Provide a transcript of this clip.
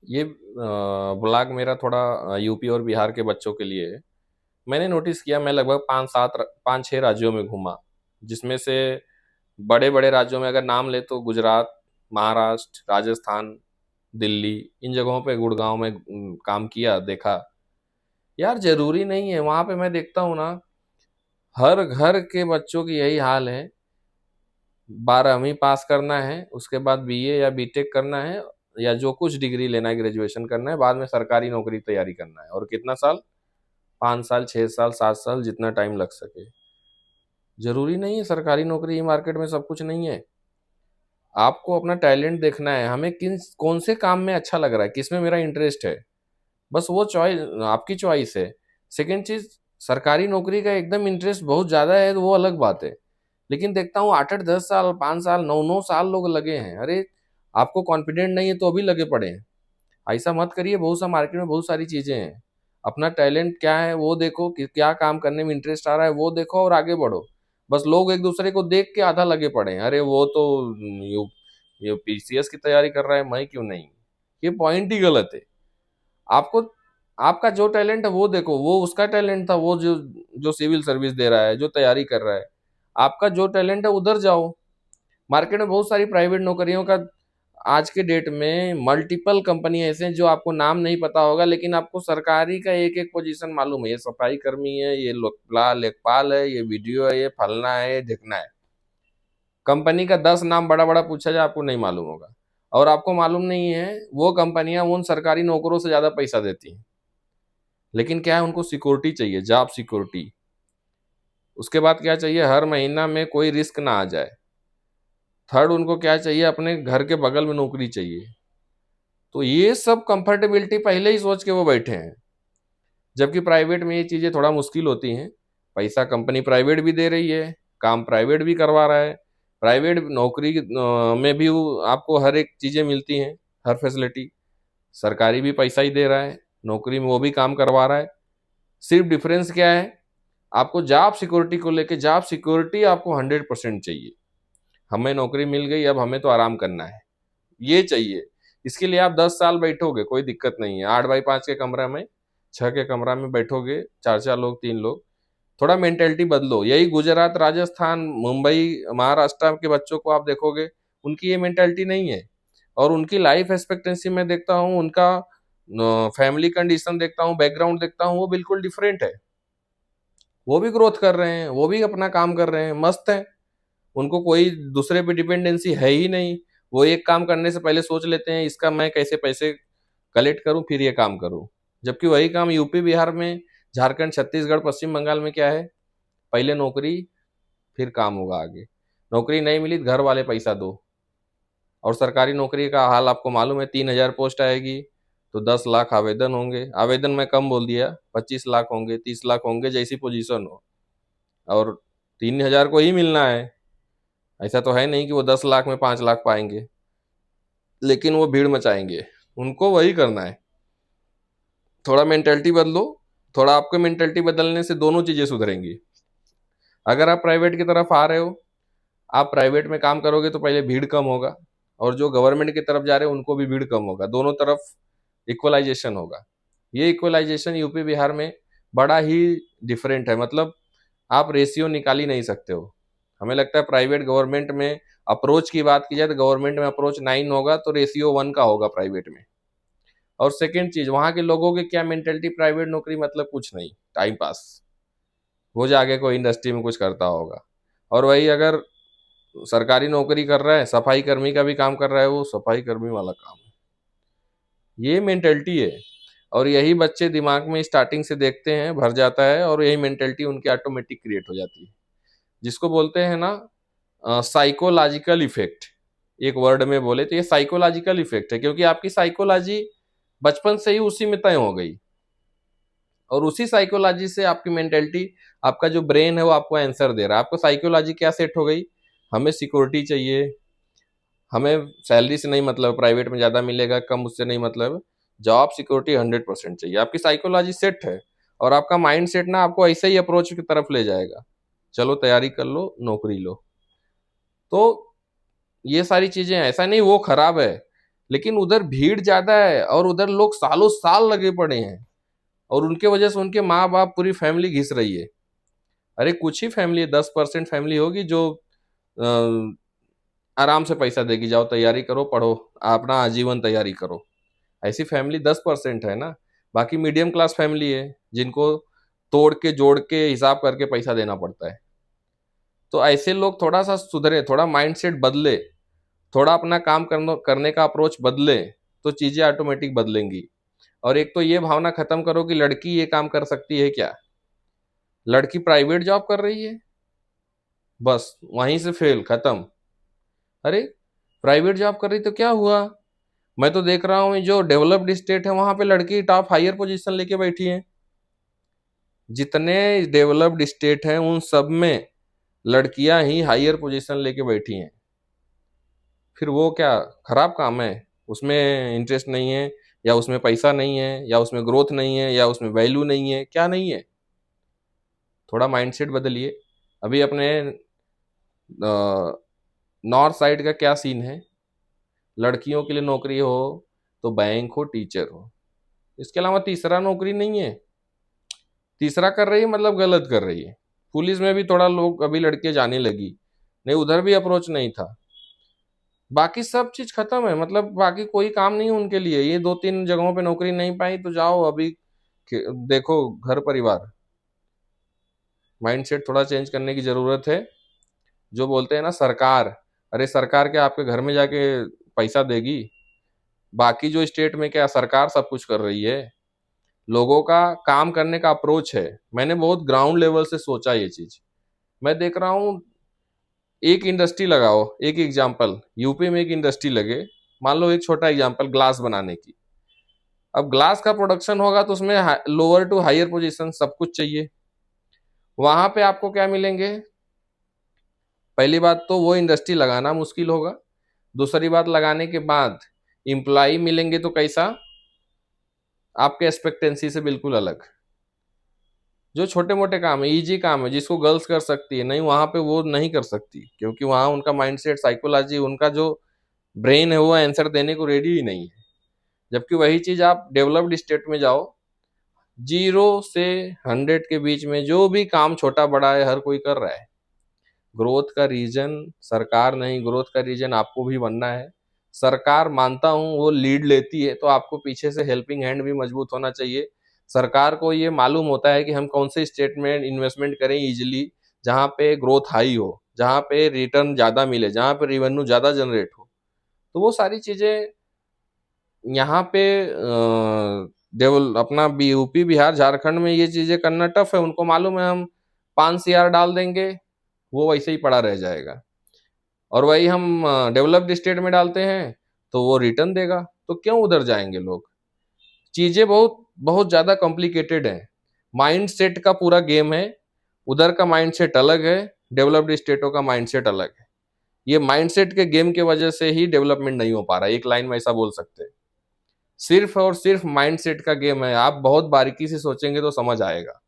ये ब्लॉग मेरा थोड़ा यूपी और बिहार के बच्चों के लिए है। मैंने नोटिस किया, मैं लगभग 5-6 राज्यों में घूमा, जिसमें से बड़े बड़े राज्यों में अगर नाम ले तो गुजरात, महाराष्ट्र, राजस्थान, दिल्ली, इन जगहों पे, गुड़गांव में काम किया, देखा। यार जरूरी नहीं है, वहां पे मैं देखता हूँ ना, हर घर के बच्चों की यही हाल है। 12वीं पास करना है, उसके बाद बीए या बीटेक करना है, या जो कुछ डिग्री लेना है, ग्रेजुएशन करना है, बाद में सरकारी नौकरी की तैयारी करना है। और कितना साल? 5 साल, 6 साल, 7 साल, जितना टाइम लग सके। जरूरी नहीं है सरकारी नौकरी ही मार्केट में सब कुछ नहीं है। आपको अपना टैलेंट देखना है, हमें किन कौन से काम में अच्छा लग रहा है, किस में मेरा इंटरेस्ट है, बस वो चॉइस आपकी चॉइस है। सेकंड चीज, सरकारी नौकरी का एकदम इंटरेस्ट बहुत ज्यादा है तो वो अलग बात है। लेकिन देखता हूँ 8-8, 10 साल, 5 साल, 9-9 साल लोग लगे हैं। अरे आपको कॉन्फिडेंट नहीं है तो अभी लगे पड़े हैं। ऐसा मत करिए। बहुत सा मार्केट में बहुत सारी चीजें हैं। अपना टैलेंट क्या है वो देखो, कि क्या काम करने में इंटरेस्ट आ रहा है वो देखो और आगे बढ़ो। बस लोग एक दूसरे को देख के आधा लगे पड़े हैं, अरे वो तो यू ये पीसीएस की तैयारी कर रहा है, मैं क्यों नहीं। ये पॉइंट ही गलत है। आपको आपका जो टैलेंट है वो देखो, वो उसका टैलेंट था, वो जो जो सिविल सर्विस दे रहा है, जो तैयारी कर रहा है। आपका जो टैलेंट है उधर जाओ। मार्केट में बहुत सारी प्राइवेट नौकरियों का आज के डेट में मल्टीपल कंपनी ऐसे हैं जो आपको नाम नहीं पता होगा, लेकिन आपको सरकारी का एक एक पोजीशन मालूम है। ये सफाई कर्मी है, ये लेखपाल है, ये वीडियो है, ये फलना है, ये ढिकना है। कंपनी का 10 नाम बड़ा बड़ा पूछा जाए आपको नहीं मालूम होगा। और आपको मालूम नहीं है, वो कंपनियां उन सरकारी नौकरों से ज्यादा पैसा देती हैं। लेकिन क्या है, उनको सिक्योरिटी चाहिए, जॉब सिक्योरिटी। उसके बाद क्या चाहिए, हर महीना में कोई रिस्क ना आ जाए। थर्ड, उनको क्या चाहिए, अपने घर के बगल में नौकरी चाहिए। तो ये सब कंफर्टेबिलिटी पहले ही सोच के वो बैठे हैं। जबकि प्राइवेट में ये चीजें थोड़ा मुश्किल होती हैं। पैसा कंपनी प्राइवेट भी दे रही है, काम प्राइवेट भी करवा रहा है। प्राइवेट नौकरी में भी आपको हर एक चीजें मिलती हैं, हर फैसिलिटी। सरकारी भी पैसा ही दे रहा है, नौकरी में वो भी काम करवा रहा है। सिर्फ डिफरेंस क्या है, आपको जॉब सिक्योरिटी को लेके, जॉब सिक्योरिटी आपको 100% चाहिए। हमें नौकरी मिल गई, अब हमें तो आराम करना है, ये चाहिए। इसके लिए आप 10 साल बैठोगे, कोई दिक्कत नहीं है। 8x5 के कमरा में, 6 के कमरा में बैठोगे, 4 4 लोग, 3 लोग। थोड़ा मेंटेलिटी बदलो। यही गुजरात, राजस्थान, मुंबई, महाराष्ट्र के बच्चों को आप देखोगे, उनकी ये मेंटेलिटी नहीं है। और उनकी लाइफ एक्सपेक्टेंसी में देखता हूँ, उनका फैमिली कंडीशन देखता हूँ, बैकग्राउंड देखता हूँ, वो बिल्कुल डिफरेंट है। वो भी ग्रोथ कर रहे हैं, वो भी अपना काम कर रहे हैं, मस्त है। उनको कोई दूसरे पे डिपेंडेंसी है ही नहीं। वो एक काम करने से पहले सोच लेते हैं, इसका मैं कैसे पैसे कलेक्ट करूं, फिर ये काम करूं। जबकि वही काम यूपी, बिहार में, झारखंड, छत्तीसगढ़, पश्चिम बंगाल में क्या है, पहले नौकरी, फिर काम होगा आगे। नौकरी नहीं मिली तो घर वाले पैसा दो। और सरकारी नौकरी का हाल आपको मालूम है, 3,000 पोस्ट आएगी तो 10 लाख आवेदन होंगे। आवेदन में कम बोल दिया, 25 लाख होंगे, 30 लाख होंगे, जैसी पोजीशन हो। और 3,000 को ही मिलना है। ऐसा तो है नहीं कि वो 10 लाख में 5 लाख पाएंगे। लेकिन वो भीड़ मचाएंगे, उनको वही करना है। थोड़ा मेंटेलिटी बदलो। थोड़ा आपके मेंटेलिटी बदलने से दोनों चीजें सुधरेंगी। अगर आप प्राइवेट की तरफ आ रहे हो, आप प्राइवेट में काम करोगे तो पहले भीड़ कम होगा। और जो गवर्नमेंट की तरफ जा रहे हैं उनको भी भीड़ कम होगा, दोनों तरफ इक्वलाइजेशन होगा। ये इक्वलाइजेशन यूपी बिहार में बड़ा ही डिफरेंट है। मतलब आप रेशियो निकाल ही नहीं सकते हो। हमें लगता है प्राइवेट गवर्नमेंट में, अप्रोच की बात की जाए तो गवर्नमेंट में अप्रोच 9 होगा तो रेशियो 1 का होगा प्राइवेट में। और सेकेंड चीज, वहां के लोगों की क्या मेंटेलिटी, प्राइवेट नौकरी मतलब कुछ नहीं, टाइम पास। वो जाके कोई इंडस्ट्री में कुछ करता होगा। और वही अगर सरकारी नौकरी कर रहा है, सफाई कर्मी का भी काम कर रहा है, वो सफाई कर्मी वाला काम है। ये मेंटेलिटी है। और यही बच्चे दिमाग में स्टार्टिंग से देखते हैं, भर जाता है, और यही मेंटेलिटी उनकी ऑटोमेटिक क्रिएट हो जाती है। जिसको बोलते हैं ना, साइकोलॉजिकल इफेक्ट। एक वर्ड में बोले तो ये साइकोलॉजिकल इफेक्ट है, क्योंकि आपकी साइकोलॉजी बचपन से ही उसी में तय हो गई। और उसी साइकोलॉजी से आपकी मेंटेलिटी, आपका जो ब्रेन है वो आपको आंसर दे रहा है। आपको साइकोलॉजी क्या सेट हो गई, हमें सिक्योरिटी चाहिए, हमें सैलरी से नहीं मतलब, प्राइवेट में ज्यादा मिलेगा कम उससे नहीं मतलब, जॉब सिक्योरिटी 100% चाहिए। आपकी साइकोलॉजी सेट है। और आपका माइंड सेट ना आपको ऐसे ही अप्रोच की तरफ ले जाएगा, चलो तैयारी कर लो, नौकरी लो। तो ये सारी चीजें, ऐसा नहीं वो खराब है, लेकिन उधर भीड़ ज्यादा है और उधर लोग सालों साल लगे पड़े हैं, और उनके वजह से उनके माँ बाप पूरी फैमिली घिस रही है। अरे कुछ ही फैमिली, 10% फैमिली होगी जो आराम से पैसा देगी, जाओ तैयारी करो, पढ़ो, अपना आजीवन तैयारी करो। ऐसी फैमिली 10% है ना। बाकी मीडियम क्लास फैमिली है जिनको तोड़ के जोड़ के हिसाब करके पैसा देना पड़ता है। तो ऐसे लोग थोड़ा सा सुधरे, थोड़ा माइंडसेट बदले, थोड़ा अपना काम करने का अप्रोच बदले, तो चीजें ऑटोमेटिक बदलेंगी। और एक तो ये भावना खत्म करो कि लड़की ये काम कर सकती है क्या। लड़की प्राइवेट जॉब कर रही है, बस वहीं से फेल, खत्म। अरे प्राइवेट जॉब कर रही तो क्या हुआ? मैं तो देख रहा हूँ जो डेवलप्ड स्टेट है वहां पे लड़की टॉप हायर पोजीशन लेके बैठी है। जितने डेवलप्ड स्टेट हैं उन सब में लड़कियां ही हायर पोजीशन लेके बैठी हैं। फिर वो क्या खराब काम है? उसमें इंटरेस्ट नहीं है, या उसमें पैसा नहीं है, या उसमें ग्रोथ नहीं है, या उसमें वैल्यू नहीं है, क्या नहीं है? थोड़ा माइंडसेट बदलिए। अभी अपने नॉर्थ साइड का क्या सीन है? लड़कियों के लिए नौकरी हो तो बैंक हो, टीचर हो, इसके अलावा तीसरा नौकरी नहीं है। तीसरा कर रही है मतलब गलत कर रही है। पुलिस में भी थोड़ा लोग अभी लड़कियां जाने लगी, नहीं उधर भी अप्रोच नहीं था। बाकी सब चीज खत्म है, मतलब बाकी कोई काम नहीं है उनके लिए। ये 2-3 जगहों पे नौकरी नहीं पाई तो जाओ अभी देखो घर परिवार। माइंडसेट थोड़ा चेंज करने की जरूरत है। जो बोलते हैं ना सरकार, अरे सरकार क्या आपके घर में जाके पैसा देगी? बाकी जो स्टेट में क्या सरकार सब कुछ कर रही है? लोगों का काम करने का अप्रोच है। मैंने बहुत ग्राउंड लेवल से सोचा ये चीज। मैं देख रहा हूँ, एक इंडस्ट्री लगाओ, एक एग्जाम्पल यूपी में एक इंडस्ट्री लगे, मान लो एक छोटा एग्जाम्पल ग्लास बनाने की। अब ग्लास का प्रोडक्शन होगा तो उसमें लोअर टू हायर पोजीशन सब कुछ चाहिए। वहां पे आपको क्या मिलेंगे? पहली बात तो वो इंडस्ट्री लगाना मुश्किल होगा। दूसरी बात, लगाने के बाद इम्प्लाई मिलेंगे तो कैसा? आपके एक्सपेक्टेंसी से बिल्कुल अलग। जो छोटे मोटे काम है, इजी काम है, जिसको गर्ल्स कर सकती है, नहीं वहां पे वो नहीं कर सकती, क्योंकि वहां उनका माइंडसेट, साइकोलॉजी, उनका जो ब्रेन है वो आंसर देने को रेडी ही नहीं है। जबकि वही चीज आप डेवलप्ड स्टेट में जाओ, 0 से 100 के बीच में जो भी काम छोटा बड़ा है हर कोई कर रहा है। ग्रोथ का रीजन सरकार नहीं, ग्रोथ का रीजन आपको भी बनना है। सरकार मानता हूं वो लीड लेती है, तो आपको पीछे से हेल्पिंग हैंड भी मजबूत होना चाहिए। सरकार को ये मालूम होता है कि हम कौन से स्टेट में इन्वेस्टमेंट करें इजिली, जहां पे ग्रोथ हाई हो, जहां पे रिटर्न ज्यादा मिले, जहां पे रेवेन्यू ज्यादा जनरेट हो। तो वो सारी चीजें यहाँ पे डेवल अपना यूपी बिहार झारखंड में ये चीजें करना टफ है। उनको मालूम है हम 5 CR डाल देंगे वो वैसे ही पड़ा रह जाएगा, और वही हम डेवलप्ड स्टेट में डालते हैं तो वो रिटर्न देगा। तो क्यों उधर जाएंगे लोग? चीजें बहुत बहुत ज्यादा कॉम्प्लिकेटेड है। माइंड सेट का पूरा गेम है। उधर का माइंड सेट अलग है, डेवलप्ड स्टेटों का माइंड सेट अलग है। ये माइंड सेट के गेम के वजह से ही डेवलपमेंट नहीं हो पा रहा है, एक लाइन में ऐसा बोल सकते हैं। सिर्फ और सिर्फ माइंड सेट का गेम है। आप बहुत बारीकी से सोचेंगे तो समझ आएगा।